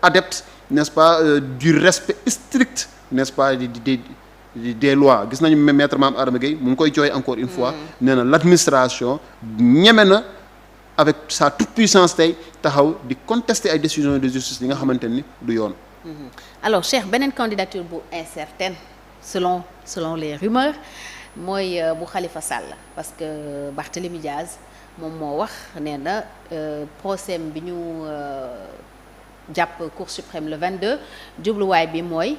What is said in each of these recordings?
adepte, n'est-ce pas, du respect strict, n'est-ce pas, des lois. Gis nañu maître Mame Adama Gueye mu ngi koy jooy encore une fois nee na l'administration ñeme na avec sa toute puissance tey taxaw di contester ay décisions de justice yi nga xamante ni du yoon. Alors Cheikh, beneen candidature bu incertaine selon les rumeurs mooy bu Khalifa Sall parce que Barthélémy Diaz moom moo wax nee na procès bi ñu jàpp Cour suprême le 22 jubluwaay bi mooy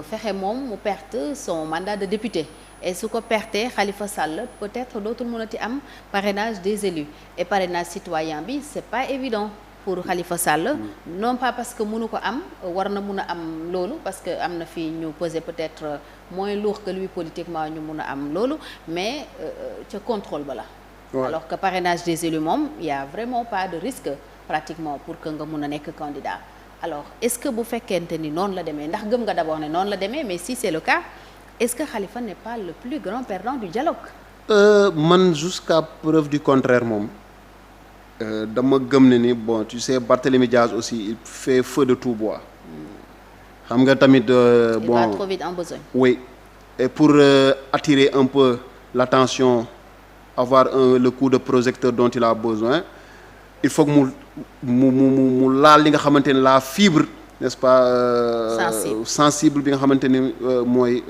fexe moom mu perte son mandat de député et su ko pertee Khalifa Sall peut-être dootul mënati am parrainage des élus et parrainage citoyen bi c'est pas évident pour Khalifa Sall non pas parce que mënu ko am war na mun a am loolu parce que am na fi ñu peser peut-être moins lourd que lui politiquement ñu mun a am loolu mais ca contrôle ba la alors que parrainage des élus moom il y a vraiment pas de risque pratiquement pour que nga mun a nekk candidat alors est-ce que bu fekkente ni noonu la demee ndax gëm nga d'abord ne noonu la demee mais si c'est le cas est-ce que Khalifa n'est pas le plus grand perdant du dialogue man jusqu'à preuve du contraire moom dama gëm ne ni bon tu sais Barthélémy Diaz aussi il fait feu de tout bois xam nga tamit il va trop vite en besogne. Oui et pour attirer un peu l'attention avoir le coup de projecteur dont il a besoin il faut que mu laal li nga xamante ne la fibre n'est-ce pas sensible bi nga xamante ni mooy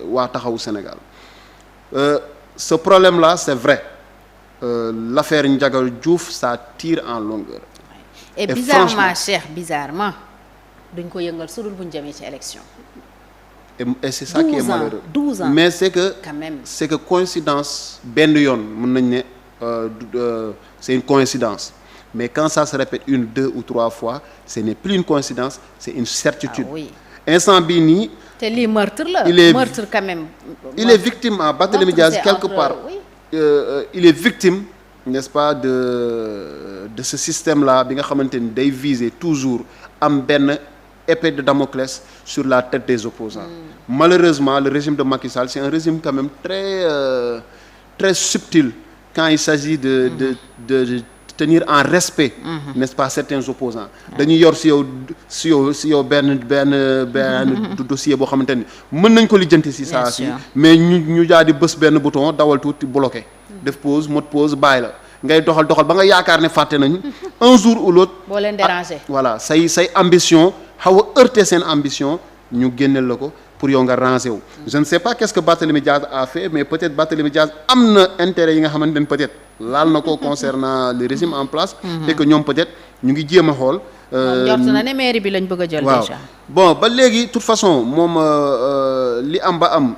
waa taxawu Sénégal ce problème-là c'est vrai l'affaire Ndiaga Diouf ça tire en longueur et bizarrement Cheikh bizarrement duñ ko yëngal sudul buñ jëmee ci élection et c'est ça qui est malheureux 12 ans mais c'est que quand même c'est que coïncidence benn yoon mën nañ ne c'est une coïncidence mais quand ça se répète une, deux ou trois fois ce n'est plus une coïncidence c'est une certitude. Ah oui. Instant bii nii. te lii meurtre la. meurtre quand même. Il est victime à Barthélémy Diaz quelque part. Oui. Il est victime n'est-ce pas de ce système-là bi nga xamante ni day viser toujours am benn épée de Damoclès sur la tête des opposants. Malheureusement le régime de Macky Sall c'est un régime quand même très subtil quand il s'agit de tenir en respect n'est-ce pas certains opposants dañuy yor si yow benn dossier boo xamante ni mën nañ ko lijjanti si saa si mais ñu daal di bës benn bouton dawal tuuti bloqué def pause mode pause bàyyi la ngay doxal ba nga yaakaar ne fàtte nañu un jour ou l'autre boo leen déranger voilà say ambition xaw a heurter seen ambition ñu génneel la ko pour yow nga ranger wu je ne sais pas qu'est-ce que Barthélémy Diaz a fait mais peut-être Barthélémy Diaz am na intérêt yi nga xamante ne peut-être laal na ko concernant le régime en place et que ñoom peut-être ñu ngi jéem a xool jort na ne mairie bi lañ bëgg a jël déjà bon ba léegi toute façon moom li am ba am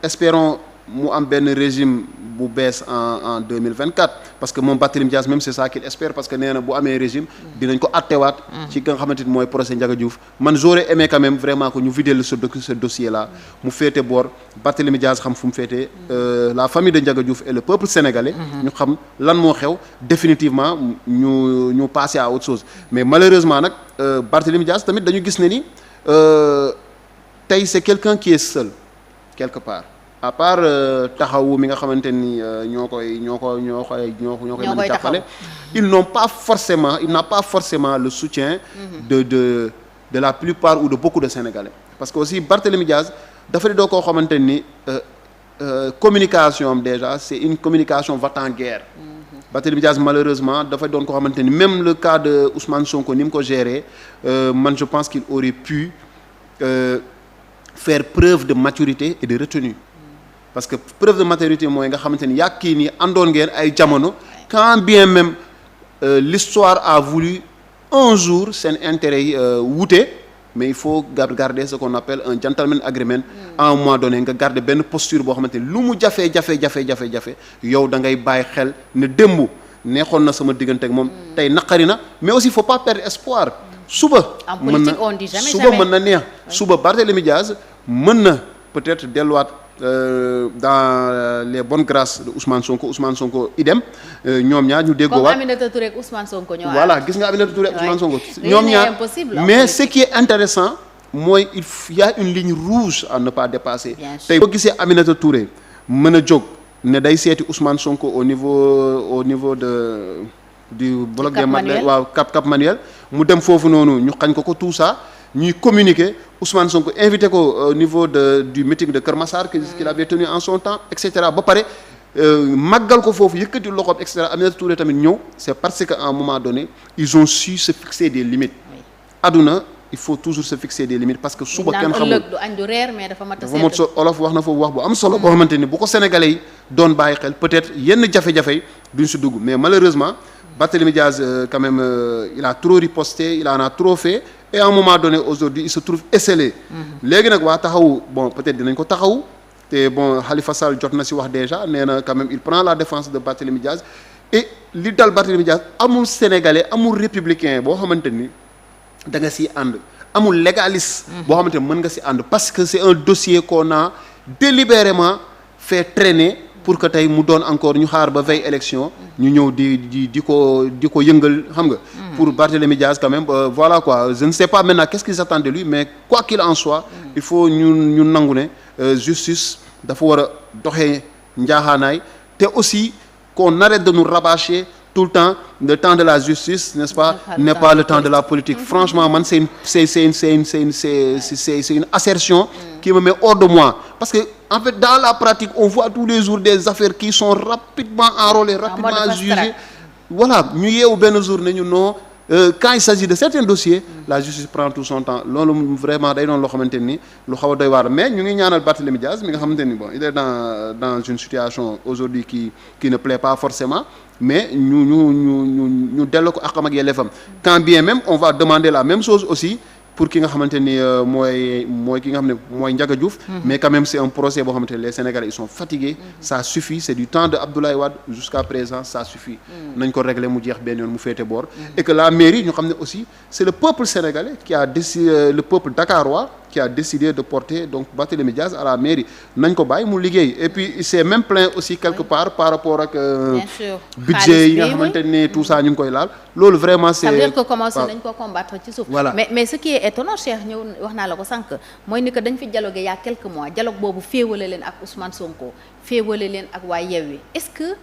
espérons mu am benn régime bu bees en 2024 parce que moom Barthélémy Diaz même c'est ça qu'il espère parce que nee na bu amee régime dinañ ko attewaat ci nga xamante ni mooy procès Ndiaga Diouf man j'aurais aimé quand même vraiment que ñu vider ce dossier là mu féete boor Barthélémy Diaz xam fu mu féete la famille de Ndiaga Diouf et le peuple sénégalais ñu xam lan moo xew définitivement ñu passer à autre chose mais malheureusement nag Barthélémy Diaz tamit dañu gis ne ni tey c'est quelqu'un qui est seul quelque part à part taxawu mi nga xamante ni ñoo koy mën a jàppale il n'a pas forcément le soutien de la plupart ou de beaucoup de Sénégalais parce que aussi Barthélémy Diaz dafa di doo koo xamante ni communication am déjà c'est une communication va-t-en-guerre Barthélémy Diaz malheureusement dafa doon koo xamante ni même le cas de Ousmane Sonko ni mu ko géré man je pense qu'il aurait pu faire preuve de maturité et de retenue parce que preuve de maturité mooy nga xamante ni yàq kii nii àndoon ngeen ay jamono quand bien même l'histoire a voulu un jour seen intérêt yi wute mais il faut garder ce qu'on appelle un gentleman agreement à un moment donné nga garder benn posture boo xamante ni lu mu jafe yow da ngay bàyyi xel ne démb neexoon na sama diggante ak moom tey naqari na mais aussi il faut pas perdre espoir suba mën na neex suba Barthélémy Diaz mën na peut-être delluwaat dans les bonnes grâces de Ousmane Sonko idem ñoom ñaar ñu déggoo waat comme Aminata Touré ak Ousmane Sonko ñëwaat voilà gis nga Aminata Touré ak Ousmane Sonko ñoom ñaar mais ce qui est intéressant mooy il y a une ligne rouge à ne pas dépasser tey boo gisee Aminata Touré mën a jóg ne day seeti Ousmane Sonko au niveau du bloc des Madeleines waaw Cap Manuel mu dem foofu noonu ñu xañ ko tout ça ñuy communiquer Ousmane Sonko invité ko au niveau du meeting de Keur Massar qu'il avait tenu en son temps et cetera ba pare màggal ko foofu yëkkati loxoom et cetera Aminata Touré tamit ñëw c'est parce que à un moment donné ils ont su se fixer des limites. aduna il faut toujours se fixer des limites parce que suba kenn xamul du añ du reer mais dafa mat a olof wax na foofu wax bu am solo boo xamante ni bu ko sénégalais yi doon bàyyi xel peut-être yenn jafe-jafe yi duñ si dugg mais malheureusement Barthélémy Diaz quand même il a trop riposté il en a trop fait et à un moment donné aujourd'hui il se trouve esselé. léegi nag waa taxawu bon peut-être dinañ ko taxawu te bon Khalifa Sall jot na si wax déjà nee na quand même il prend la défense de Barthélémy Diaz et li dal Barthélémy Diaz amul sénégalais amul républicain boo xamante ni da nga siy ànd amul légaliste boo xamante ni mën nga si ànd parce que c'est un dossier qu'on a délibérément fait traîner pour que tey mu doon encore ñu xaar ba veille élection ñu ñëw di ko yëngal xam nga pour Barthélémy Diaz quand même voilà quoi je ne sais pas maintenant qu'est-ce qu'ils attendent de lui mais quoi qu'il en soit il faut ñu nangu ne justice dafa war a doxee njaaxaanaay te aussi qu'on arrête de nous rabâcher tout le temps de la justice n'est-ce pas n'est pas le temps de la politique franchement man c'est une assertion qui me met hors de moi parce que en fait dans la pratique on voit tous les jours des affaires qui sont rapidement enrôlées rapidement jugées voilà ñu yeewu benn jour ne ñu non quand il s'agit de certains dossiers la justice prend tout son temps loolu vraiment day doon loo xamante ni lu xaw a doy waar mais ñu ngi ñaanal Barthélémy Diaz mi nga xamante ni bon il est dans une situation aujourd'hui qui ne plaît pas forcément mais ñu delloo ko akam ak yelleefam quand bien même on va demander la même chose aussi pour ki nga xamante ni mooy ki nga xam ne mooy Ndiaga Diouf mais quand même c'est un procès boo xamante ne les Sénégalais ils sont fatigués ça suffit c'est du temps de Abdoulaye Wade jusqu'à présent ça suffit nañ ko régler mu jeex benn yoon mu féete boor et que la mairie ñu xam ne aussi c'est le peuple sénégalais qui a décidé le peuple dakarois qui a décidé de porter donc Barthélémy Diaz à la mairie nañ ko bàyyi mu liggéey et puis il s'est même plaint aussi quelque part par rapport ak budget yi nga xamante ne tout ça ñu ngi koy laal loolu vraiment c'est ça veut dire que commencé nañ ko combattre ci suuf voilà mais ce qui est étonnant Cheikh ñëw wax naa la ko sànq mooy ni que dañ fi dialogué il y a quelques mois dialogue boobu féewale leen ak Ousmane Sonko féewale leen ak waa Yewwi est-ce que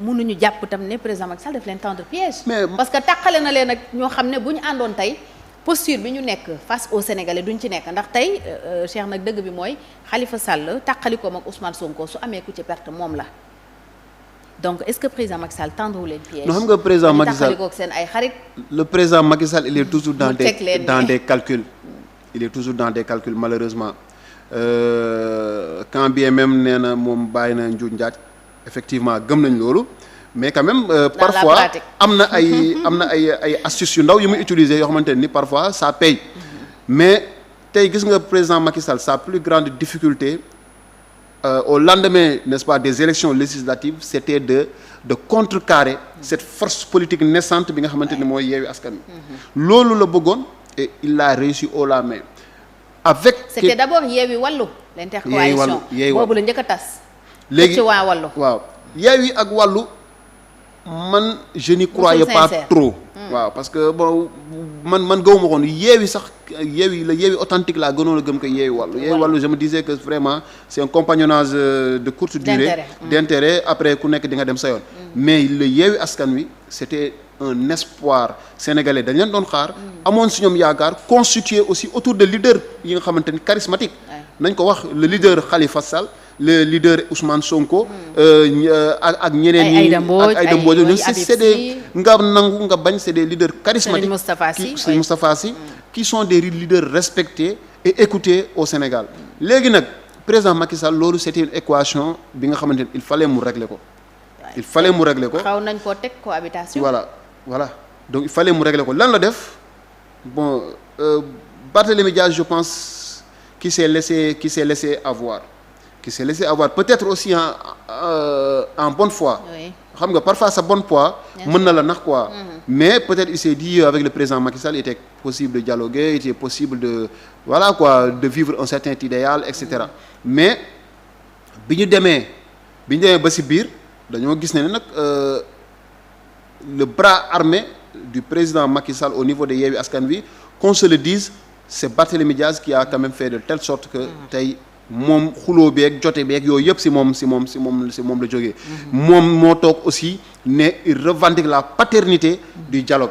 mënuñu jàpp tam ne président Macky Sall daf leen tendre piège parce que tàqale na leen ak ñoo xam ne bu ñu àndoon tey posture bi ñu nekk face aux Sénégalais duñ ci nekk ndax tey Cheikh nag dëgg bi mooy Khalifa Sall tàqalikoom ak Ousmane Sonko su amee ku ci perte moom la donc est-ce que président Macky Sall tendre leen piège. non xam nga président Macky Sall tàqalikook seen ay xarit. le président Macky Sall il est toujours dans des calculs. il est toujours dans des calculs malheureusement quand bien même nee na moom bàyyi na njuuj njaaj effectivement gëm nañ loolu. mais quand même parfois am na ay astuces yu ndaw yu muy utiliser yoo xamante ni parfois ça paye mais tey gis nga président Macky Sall sa plus grande difficulté au lendemain n'est-ce pas des élections législatives c'était de contrecarrer cette force politique naissante bi nga xamante ni mooy Yewwi Askan Wi loolu la bëggoon et il l'a réussi haut la main avec c'était d'abord Yewwi Wallu l'intercoalition boobu la njëkk a tas léegi ci waa Wallu waaw Yewwi ak Wallu man je n'y croyais pas trop waaw parce que bon man gëwuma koon Yewwi sax Yewwi authentique laa gënoon a gëm ko Yewwi Wallu je me disais que vraiment c'est un compagnonnage de courte durée d'intérêt après ku nekk di nga dem sa yoon mais le Yewwi Askan Wi c'était un espoir sénégalais dañ leen doon xaar amoon si ñoom yaakaar constitué aussi autour de leaders yi nga xamante ni charismatique nañ ko wax le leader Khalifa Sall le leader Ousmane Sonko ak ñeneen ñi ak Aïda Mbodj ñun c'est des nga nangu nga bañ c'est des leaders charismatiques Serigne Moustapha Sy qui sont des leaders respectés et écoutés au Sénégal léegi nag président Macky Sall loolu c'était une équation bi nga xamante ni il fallait mu régler ko xaw nañ koo teg cohabitation voilà donc il fallait mu régler ko lan la def bon Barthélémy Diaz je pense qui s'est laissé avoir peut-être aussi en bonne foi xam nga parfois sa bonne foi mën na la nax quoi mais peut-être il s'est dit avec le président Macky Sall il était possible de dialoguer il était possible de voilà quoi de vivre un certain idéal etc mais bi ñu demee ba ci biir dañoo gis ne nag le bras armé du président Macky Sall au niveau de Yewwi Askan Wi qu'on se le dise c'est Barthélémy Diaz qui a quand même fait de telle sorte que tey moom xuloo beeg jote beeg yooyu yëpp si moom la jógee. moom moo toog aussi ne il revendique la paternité du dialogue.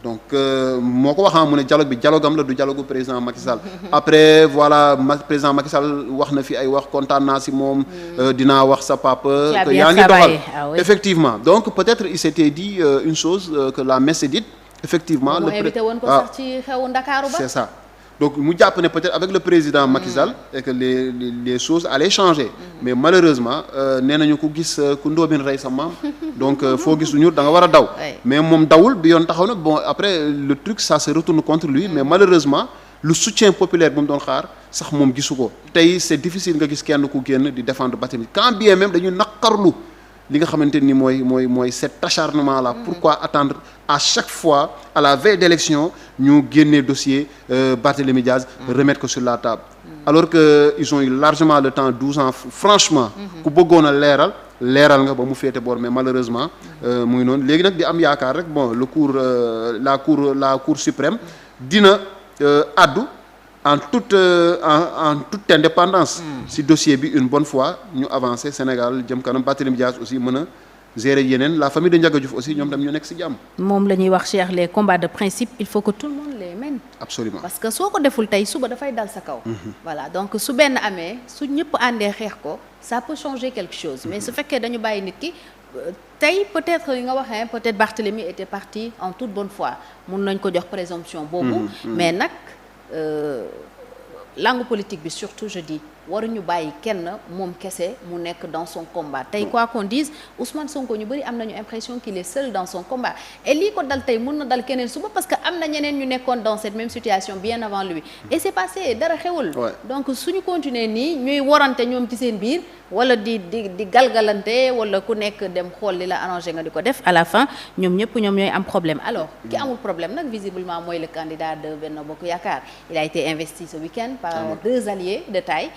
donc moo ko waxaa mu ne dialogue am la du dialogue président Macky Sall. après voilà président Macky Sall wax na fi ay wax kontaan naa si moom. dinaa wax sa papa. que yaa ngi doxal effectivement donc peut-être il s'était dit une chose que la messe est dite. effectivement le invité woon ko sax ci xewu Ndakaaru ba. c'est ça. donc mu jàpp ne peut-être avec le président Macky Sall et que les choses allaient changer mais malheureusement nee nañu ku gis ku ndóobin rey sa maam donc foo gis lu ñuul da nga war a daw mais moom dawul bi yoon taxaw na bon après le truc ça se retourne contre lui mais malheureusement le soutien populaire bu mu doon xaar sax moom gisu ko tey c'est difficile nga gis kenn ku génn di défendre Barthélémy quand bien même dañuy naqarlu li nga xamante ni mooy cet acharnement là pourquoi attendre à chaque fois à la veille d'élection ñu génnee dossier Barthélémy Diaz remettre ko sur la table alors que ils ont eu largement le temps 12 ans franchement ku bëggoon a leeral nga ba mu féete boor mais malheureusement muy noonu léegi nag di am yaakaar rek bon la cour suprême dina addu en toute indépendance si dossier bi une bonne fois ñu avancer Sénégal jëm kanam Barthélémy Diaz aussi mën a gérer yeneen la famille de Ndiaga Diouf aussi ñoom tam ñu nekk ci jàmm. moom la ñuy wax Cheikh les combats de principe il faut que tout le monde les mène. absolument parce que soo ko deful tey suba dafay dal sa kaw. voilà donc su benn amee su ñëpp àndee xeex ko ça peut changer quelque chose mais su fekkee dañu bàyyi nit ki. tey peut-être li nga waxee peut-être Barthélémy était parti en toute bonne foi mun nañ ko jox présomption boobu. mais nag langue politique bi surtout je dis waruñu bàyyi kenn moom kese mu nekk dans son combat tey quoi qu'on dise Ousmane Sonko ñu bëri am nañu impression qu'il est seul dans son combat et lii ko dal tey mun na dal keneen suba parce que am na ñeneen ñu nekkoon dans cette même situation bien avant lui et c'est passé dara xewul donc suñu continuer nii ñuy warante ñoom ci seen biir wala di galgalante wala ku nekk dem xool li la arrangé nga di ko def à la fin ñoom ñëpp ñoom ñooy am problème alors ki amul problème nag visiblement mooy le candidat de Benno Bokk Yaakaar il a été investi ce week-end par 2 alliés de taille